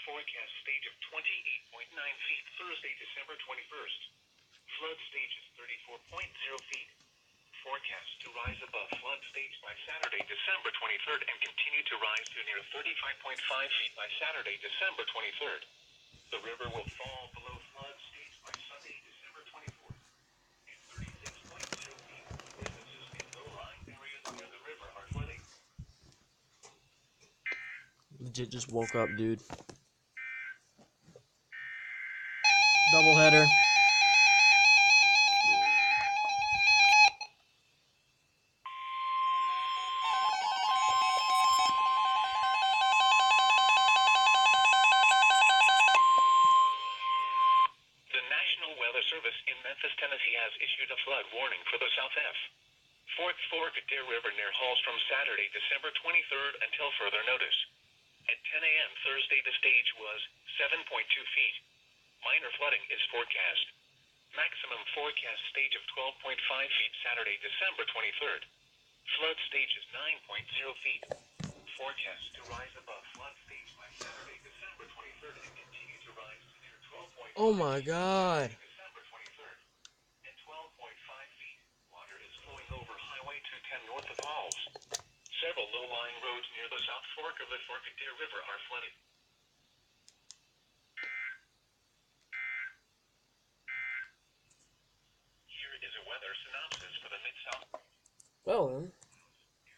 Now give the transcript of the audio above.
forecast stage of 28.9 feet Thursday, December 21st. Flood stage is 34.0 feet. Forecast to rise above flood stage by Saturday, December 23rd and continue to rise to near 35.5 feet by Saturday, December 23rd. The river will fall below flood stage by Sunday, December 24th. At 36.0 feet, businesses in low-lying areas near the river are flooding. Legit just woke up, dude. Doubleheader. The National Weather Service in Memphis, Tennessee has issued a flood warning for the South F. Fourth Fork Deer River near Hallstrom Saturday, December 23rd until further notice. At 10 a.m. Thursday, the stage was 7.2 feet. Minor flooding is forecast. Maximum forecast stage of 12.5 feet Saturday, December 23rd. Flood stage is 9.0 feet. Forecast to rise above flood stage by Saturday, December 23rd and continue to rise to near 12.5 Oh my god. December 23rd. At 12.5 feet, water is flowing over Highway 210 north of Halls. Several low-lying roads near the South Fork of the Fork Deer River are flooded. Here is a weather synopsis for the Mid-South. Well then.